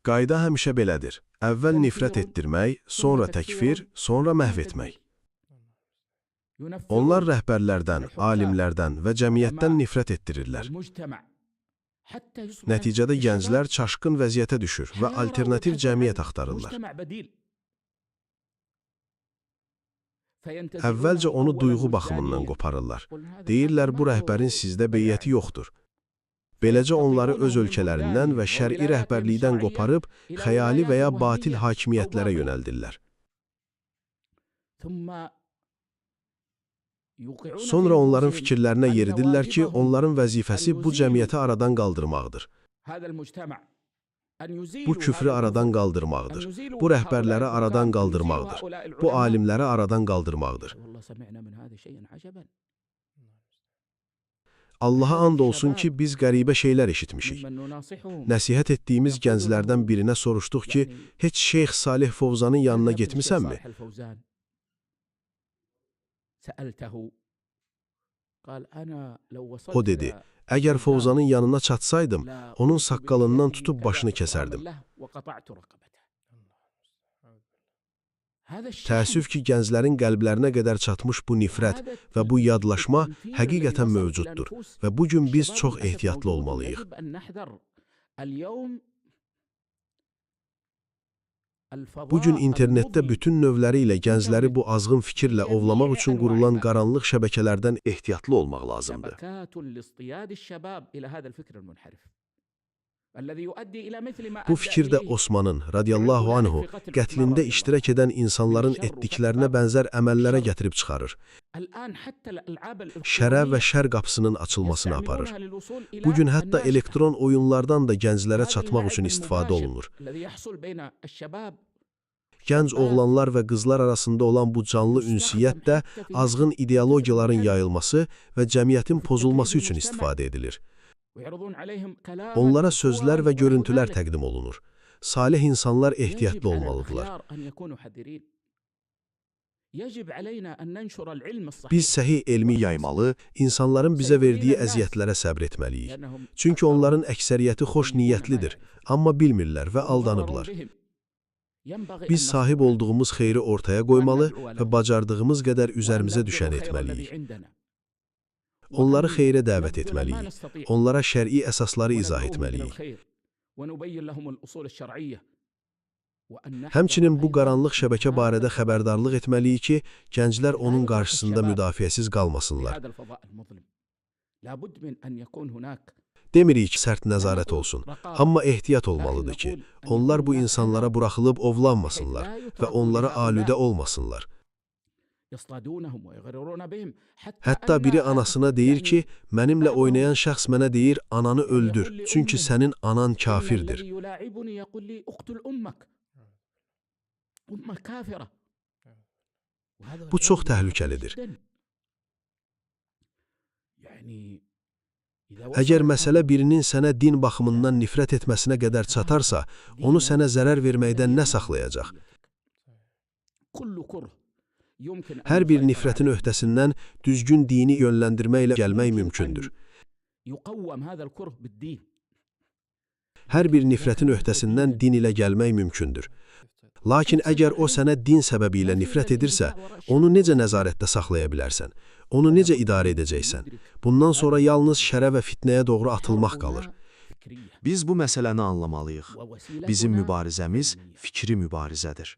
Qayda həmişə belədir. Əvvəl nifrət etdirmək, sonra təkfir, sonra məhv etmək. Onlar rəhbərlərdən, alimlərdən və cəmiyyətdən nifrət etdirirlər. Nəticədə gənclər çaşqın vəziyyətə düşür və alternativ cəmiyyət axtarırlar. Əvvəlcə onu duyğu baxımından qoparırlar. Deyirlər, bu rəhbərin sizdə beyyəti yoxdur. Beləcə onları öz ölkələrindən və şər'i rəhbərlikdən qoparıb, xəyali və ya batil hakimiyyətlərə yönəldirlər. Sonra onların fikirlərinə yeridirlər ki, onların vəzifəsi bu cəmiyyəti aradan qaldırmaqdır. Bu küfrü aradan qaldırmaqdır. Bu rəhbərləri aradan qaldırmaqdır. Bu alimləri aradan qaldırmaqdır. Allaha and olsun ki, biz qəribə şeylər eşitmişik. Nəsihət etdiyimiz gənclərdən birinə soruşduq ki, heç Şeyx Salih Fovzanın yanına getmisənmi? O dedi, əgər Fovzanın yanına çatsaydım, onun saqqalından tutub başını kəsərdim. Təəssüf ki, gənclərin qəlblərinə qədər çatmış bu nifrət və bu yadlaşma həqiqətən mövcuddur və bugün biz çox ehtiyatlı olmalıyıq. Bugün internetdə bütün növləri ilə gəncləri bu azğın fikirlə ovlamaq üçün qurulan qaranlıq şəbəkələrdən ehtiyatlı olmaq lazımdır. Bu fikir də Osmanın, radiyallahu anhu, qətlində iştirak edən insanların etdiklərinə bənzər əməllərə gətirib çıxarır. Şərə və şər qapısının açılmasını aparır. Bugün hətta elektron oyunlardan da gənclərə çatmaq üçün istifadə olunur. Gənc oğlanlar və qızlar arasında olan bu canlı ünsiyyət də azğın ideologiyaların yayılması və cəmiyyətin pozulması üçün istifadə edilir. Onlara sözlər və görüntülər təqdim olunur. Salih insanlar ehtiyatlı olmalıdırlar. Biz səhih elmi yaymalı, insanların bizə verdiyi əziyyətlərə səbr etməliyik. Çünki onların əksəriyyəti xoş niyyətlidir, amma bilmirlər və aldanıblar. Biz sahib olduğumuz xeyri ortaya qoymalı və bacardığımız qədər üzərimizə düşəni etməliyik. Onları xeyrə dəvət etməliyik. Onlara şər'i əsasları izah etməliyik. Həmçinin bu qaranlıq şəbəkə barədə xəbərdarlıq etməliyik ki, gənclər onun qarşısında müdafiəsiz qalmasınlar. Demirik ki, sərt nəzarət olsun, amma ehtiyat olmalıdır ki, onlar bu insanlara buraxılıb ovlanmasınlar və onlara alüdə olmasınlar. Hətta biri anasına deyir ki, mənimlə oynayan şəxs mənə deyir, ananı öldür, çünki sənin anan kafirdir. Bu çox təhlükəlidir. Əgər məsələ birinin sənə din baxımından nifrət etməsinə qədər çatarsa, onu sənə zərər verməkdən nə saxlayacaq? Hər bir nifrətin öhdəsindən düzgün dini yönləndirməklə gəlmək mümkündür. Hər bir nifrətin öhdəsindən din ilə gəlmək mümkündür. Lakin əgər o sənə din səbəbi ilə nifrət edirsə, onu necə nəzarətdə saxlaya bilərsən? Onu necə idarə edəcəksən? Bundan sonra yalnız şərə və fitnəyə doğru atılmaq qalır. Biz bu məsələni anlamalıyıq. Bizim mübarizəmiz fikri mübarizədir.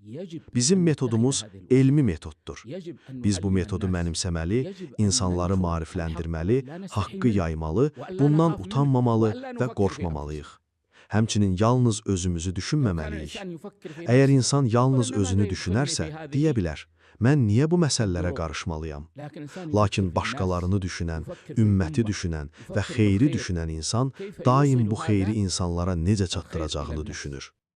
Bizim metodumuz elmi metoddur. Biz bu metodu mənimsəməli, insanları maarifləndirməli, haqqı yaymalı, bundan utanmamalı və qorxmamalıyıq. Həmçinin yalnız özümüzü düşünməməliyik. Əgər insan yalnız özünü düşünərsə, deyə bilər, mən niyə bu məsələlərə qarışmalıyam? Lakin başqalarını düşünən, ümməti düşünən və xeyri düşünən insan daim bu xeyri insanlara necə çatdıracağını düşünür.